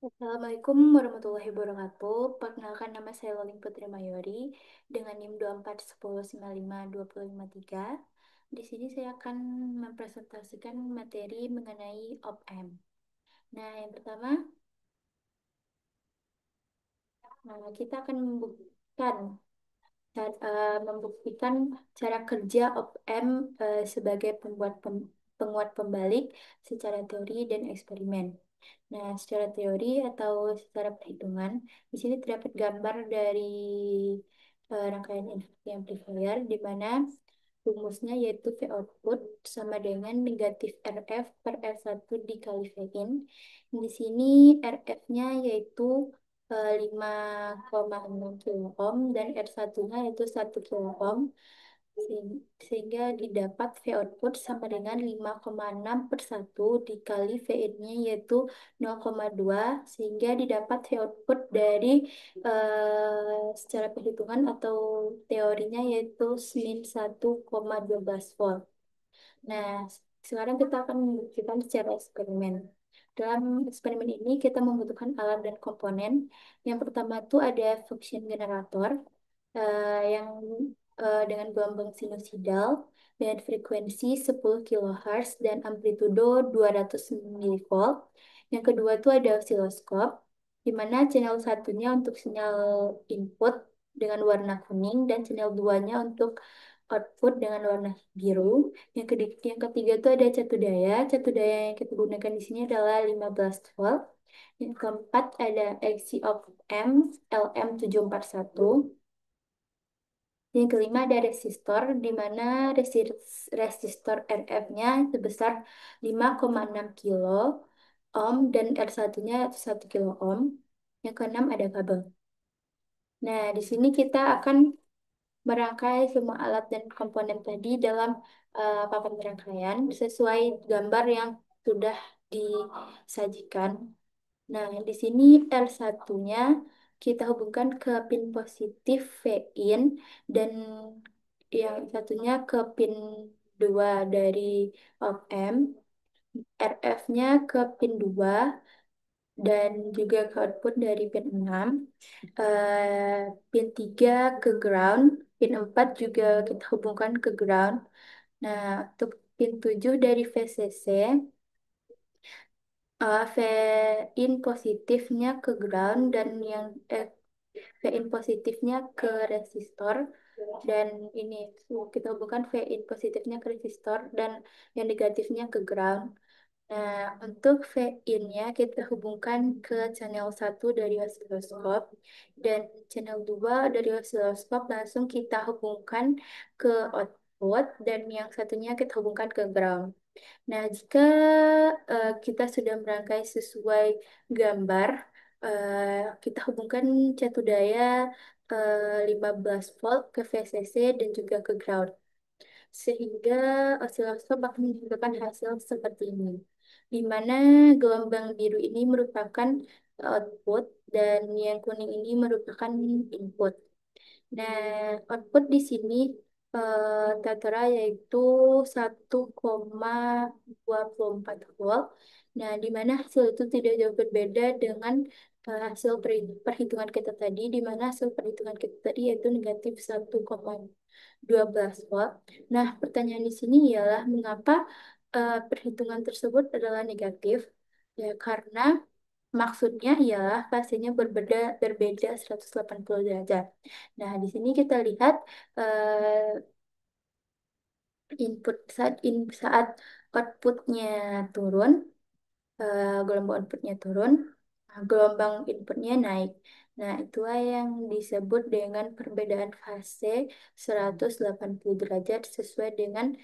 Assalamualaikum warahmatullahi wabarakatuh. Perkenalkan nama saya Loling Putri Mayori dengan NIM 2410952553. Di sini saya akan mempresentasikan materi mengenai OPM. Nah, yang pertama, kita akan membuktikan cara kerja OPM sebagai penguat pembalik secara teori dan eksperimen. Nah, secara teori atau secara perhitungan, di sini terdapat gambar dari rangkaian inverting amplifier di mana rumusnya yaitu V output sama dengan negatif RF per R1 dikali V in. Di sini RF-nya yaitu 5,6 kilo ohm dan R1-nya yaitu 1 kilo ohm. Sehingga didapat V output sama dengan 5,6 per 1 dikali V in-nya yaitu 0,2 sehingga didapat V output dari secara perhitungan atau teorinya yaitu sin 1,12 volt. Nah, sekarang kita akan membuktikan secara eksperimen. Dalam eksperimen ini kita membutuhkan alat dan komponen. Yang pertama itu ada function generator yang dengan gelombang sinusoidal dengan frekuensi 10 kHz dan amplitudo 200 milivolt. Yang kedua itu ada osiloskop, di mana channel satunya untuk sinyal input dengan warna kuning dan channel 2-nya untuk output dengan warna biru. Yang ketiga itu ada catu daya. Catu daya yang kita gunakan di sini adalah 15 volt. Yang keempat ada XC of M LM741. Yang kelima ada resistor, di mana resistor RF-nya sebesar 5,6 kilo ohm dan R1-nya 1 kilo ohm. Yang keenam ada kabel. Nah, di sini kita akan merangkai semua alat dan komponen tadi dalam papan rangkaian sesuai gambar yang sudah disajikan. Nah, di sini R1-nya kita hubungkan ke pin positif V-in dan yang satunya ke pin 2 dari op-amp, RF-nya ke pin 2 dan juga ke output dari pin 6. Pin 3 ke ground, pin 4 juga kita hubungkan ke ground. Nah, untuk pin 7 dari VCC, V in positifnya ke ground dan V in positifnya ke resistor dan ini kita hubungkan V in positifnya ke resistor dan yang negatifnya ke ground. Nah, untuk V in-nya kita hubungkan ke channel 1 dari osiloskop dan channel 2 dari osiloskop langsung kita hubungkan ke output dan yang satunya kita hubungkan ke ground. Nah, jika kita sudah merangkai sesuai gambar, kita hubungkan catu daya 15 volt ke VCC dan juga ke ground. Sehingga osiloskop akan menunjukkan hasil seperti ini. Di mana gelombang biru ini merupakan output dan yang kuning ini merupakan input. Nah, output di sini Tatra yaitu 1,24 volt. Nah, di mana hasil itu tidak jauh berbeda dengan hasil perhitungan kita tadi, di mana hasil perhitungan kita tadi yaitu negatif 1,12 volt. Nah, pertanyaan di sini ialah mengapa perhitungan tersebut adalah negatif? Ya, karena maksudnya ialah fasenya berbeda 180 derajat. Nah, di sini kita lihat saat outputnya turun, gelombang outputnya turun, gelombang inputnya naik. Nah, itulah yang disebut dengan perbedaan fase 180 derajat sesuai dengan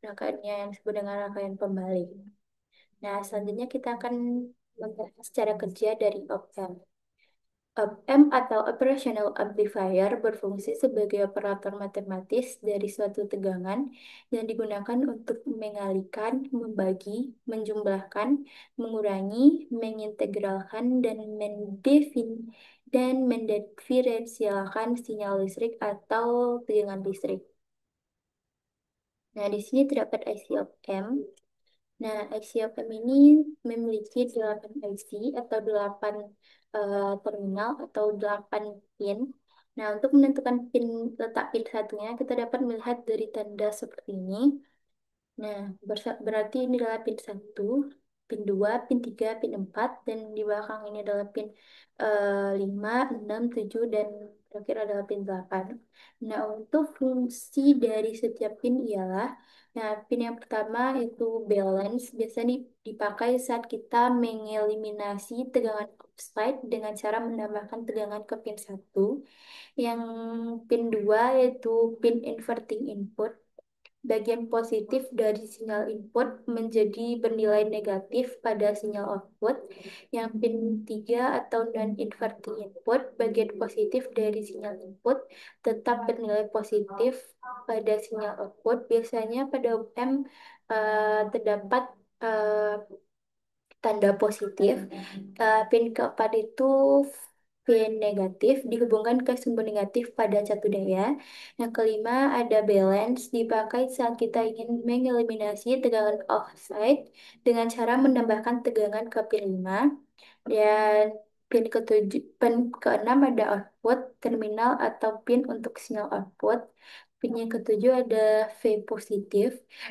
rangkaiannya yang disebut dengan rangkaian pembalik. Nah, selanjutnya kita akan membahas cara kerja dari op-amp. Op-amp atau operational amplifier berfungsi sebagai operator matematis dari suatu tegangan yang digunakan untuk mengalihkan, membagi, menjumlahkan, mengurangi, mengintegralkan, dan mendiferensialkan sinyal listrik atau tegangan listrik. Nah, di sini terdapat IC op-amp. Nah, ICFM ini memiliki 8 IC atau 8 terminal atau 8 pin. Nah, untuk menentukan pin letak pin satunya, kita dapat melihat dari tanda seperti ini. Nah, berarti ini adalah pin satu, pin 2, pin 3, pin 4, dan di belakang ini adalah pin 5, 6, 7, dan terakhir adalah pin 8. Nah, untuk fungsi dari setiap pin ialah, nah, pin yang pertama itu balance, biasanya dipakai saat kita mengeliminasi tegangan offside dengan cara menambahkan tegangan ke pin satu. Yang pin 2 yaitu pin inverting input. Bagian positif dari sinyal input menjadi bernilai negatif pada sinyal output. Yang pin 3 atau non-inverting input, bagian positif dari sinyal input tetap bernilai positif pada sinyal output. Biasanya pada op-amp terdapat eh, tanda positif. Pin keempat itu pin negatif dihubungkan ke sumber negatif pada satu daya. Yang kelima ada balance dipakai saat kita ingin mengeliminasi tegangan offside dengan cara menambahkan tegangan ke pin 5. Dan pin keenam ada output, terminal atau pin untuk sinyal output. Pin yang ketujuh ada V positif,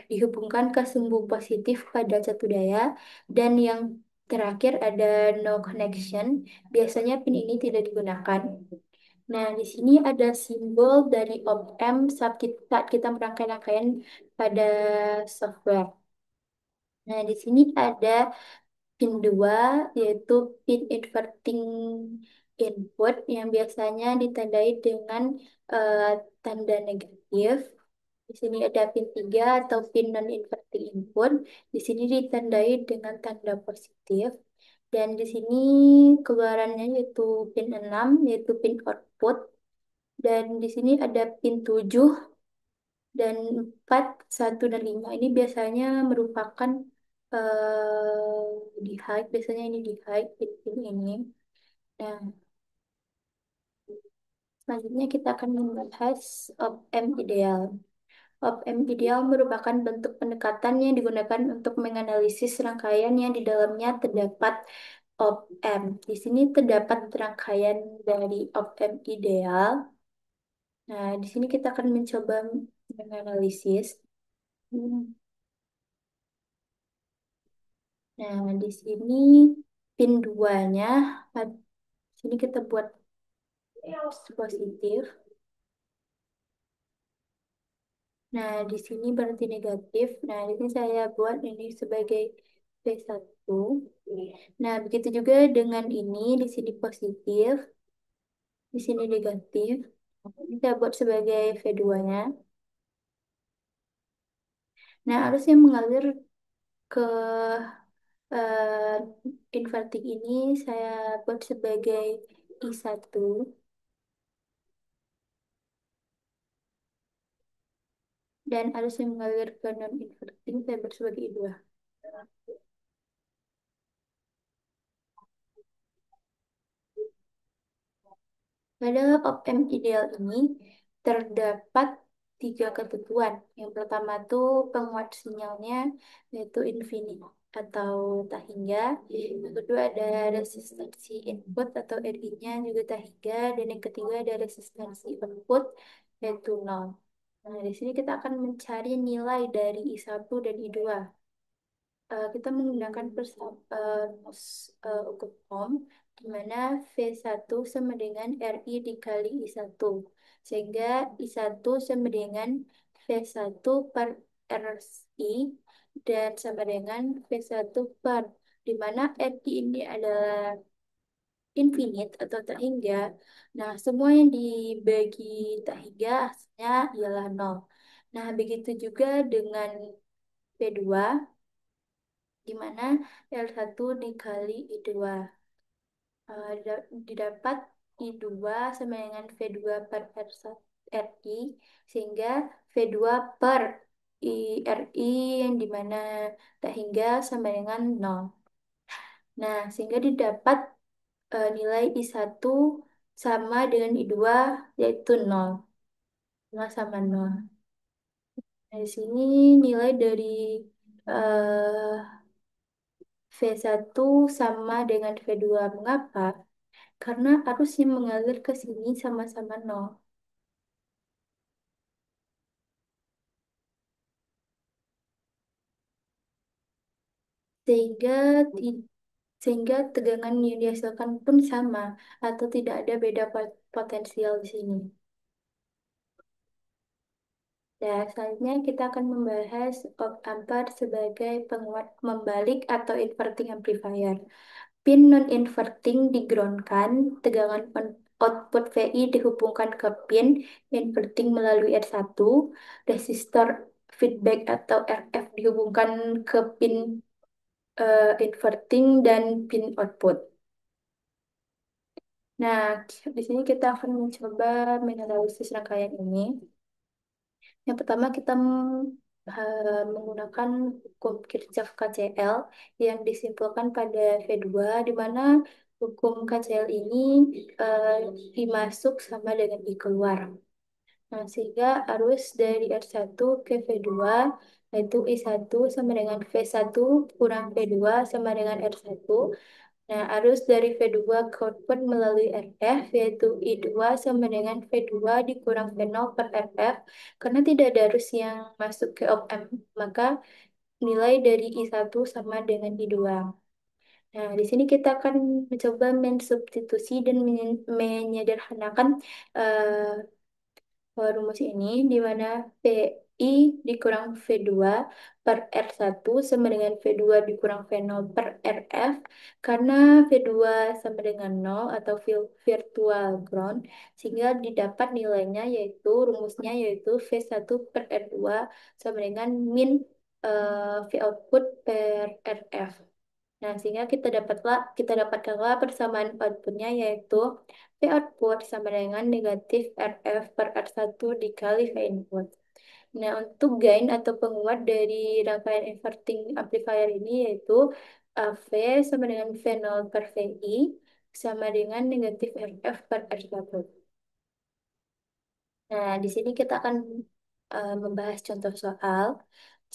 dihubungkan ke sumbu positif pada satu daya. Dan yang terakhir ada no connection, biasanya pin ini tidak digunakan. Nah, di sini ada simbol dari op-amp saat kita merangkai rangkaian pada software. Nah, di sini ada pin 2 yaitu pin inverting input yang biasanya ditandai dengan eh, tanda negatif. Di sini ada pin 3 atau pin non-inverting input. Di sini ditandai dengan tanda positif. Dan di sini keluarannya yaitu pin 6 yaitu pin output. Dan di sini ada pin 7 dan 4, 1 dan 5 ini biasanya merupakan di high, biasanya ini di high pin ini. Nah, selanjutnya kita akan membahas op-amp ideal. Op-amp ideal merupakan bentuk pendekatan yang digunakan untuk menganalisis rangkaian yang di dalamnya terdapat op-amp. Di sini terdapat rangkaian dari op-amp ideal. Nah, di sini kita akan mencoba menganalisis. Hmm. Nah, di sini pin 2-nya, di sini kita buat positif. Nah, di sini berarti negatif. Nah, di sini saya buat ini sebagai P1. Nah, begitu juga dengan ini, di sini positif, di sini negatif. Ini saya buat sebagai V2-nya. Nah, arus yang mengalir ke eh, inverting ini saya buat sebagai I1. Dan arus yang mengalir ke non-inverting saya buat sebagai I2. Pada op-amp ideal ini terdapat tiga ketentuan. Yang pertama tuh penguat sinyalnya yaitu infinite atau tak hingga. Yang kedua ada resistansi input atau RI-nya juga tak hingga. Dan yang ketiga ada resistansi output yaitu nol. Nah, di sini kita akan mencari nilai dari I1 dan I2. Kita menggunakan ukur ohm di mana V1 sama dengan RI dikali I1 sehingga I1 sama dengan V1 per RI dan sama dengan V1 per di mana RI ini adalah infinite atau tak hingga. Nah, semua yang dibagi tak hingga hasilnya ialah nol. Nah, begitu juga dengan V2 di mana L1 dikali I2. Didapat I2 sama dengan V2 per RI, sehingga V2 per IRI yang dimana tak hingga sama dengan nol. Nah, sehingga didapat nilai I1 sama dengan I2 yaitu nol. Nol sama nol. Nah, di sini nilai dari eh, V1 sama dengan V2. Mengapa? Karena arusnya mengalir ke sini sama-sama nol. Sehingga sehingga tegangan yang dihasilkan pun sama atau tidak ada beda potensial di sini. Nah, selanjutnya kita akan membahas op-ampere sebagai penguat membalik atau inverting amplifier. Pin non-inverting digroundkan, tegangan output VI dihubungkan ke pin inverting melalui R1, resistor feedback atau RF dihubungkan ke pin inverting dan pin output. Nah, di sini kita akan mencoba menganalisis rangkaian ini. Yang pertama kita menggunakan hukum Kirchhoff KCL yang disimpulkan pada V2, di mana hukum KCL ini I masuk sama dengan I keluar. Nah, sehingga arus dari R1 ke V2 yaitu I1 sama dengan V1 kurang V2 sama dengan R1. Nah, arus dari V2 ke output melalui RF yaitu I2 sama dengan V2 dikurang V0 per RF. Karena tidak ada arus yang masuk ke op amp, maka nilai dari I1 sama dengan I2. Nah, di sini kita akan mencoba mensubstitusi dan menyederhanakan eh, rumus ini, di mana VI dikurang V2 per R1 sama dengan V2 dikurang V0 per RF, karena V2 sama dengan 0 atau virtual ground, sehingga didapat nilainya yaitu rumusnya yaitu V1 per R2 sama dengan min V output per RF. Nah, sehingga kita dapatkanlah persamaan outputnya yaitu V output sama dengan negatif RF per R1 dikali V input. Nah, untuk gain atau penguat dari rangkaian inverting amplifier ini yaitu V sama dengan V0 per VI sama dengan negatif RF per R1. Nah, di sini kita akan membahas contoh soal.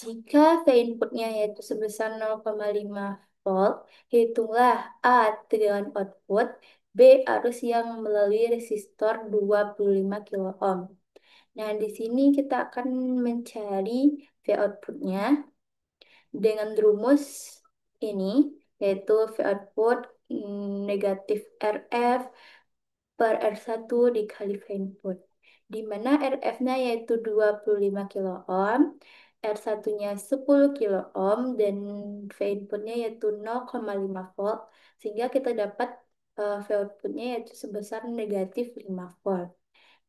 Jika V inputnya yaitu sebesar 0,5 volt, hitunglah A tegangan output, B arus yang melalui resistor 25 kilo ohm. Nah, di sini kita akan mencari V outputnya dengan rumus ini, yaitu V output negatif RF per R1 dikali V input. Di mana RF-nya yaitu 25 kilo ohm, R1-nya 10 kilo ohm, dan V inputnya yaitu 0,5 volt. Sehingga kita dapat V outputnya yaitu sebesar negatif 5 volt.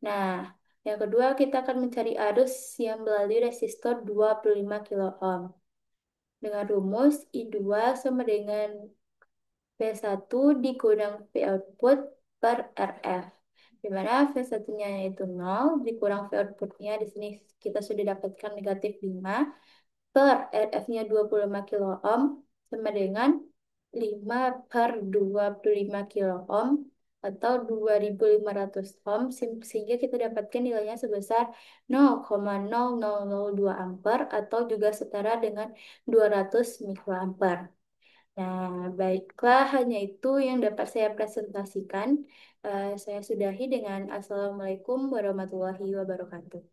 Nah, yang kedua kita akan mencari arus yang melalui resistor 25 kilo ohm. Dengan rumus I2 sama dengan V1 dikurang V output per RF. Di mana V1-nya yaitu 0, dikurang V outputnya di sini kita sudah dapatkan negatif 5, per RF-nya 25 kilo ohm sama dengan 5 per 25 kilo ohm atau 2500 ohm, sehingga kita dapatkan nilainya sebesar 0,0002 ampere atau juga setara dengan 200 mikroampere. Nah, baiklah, hanya itu yang dapat saya presentasikan. Saya sudahi dengan Assalamualaikum warahmatullahi wabarakatuh.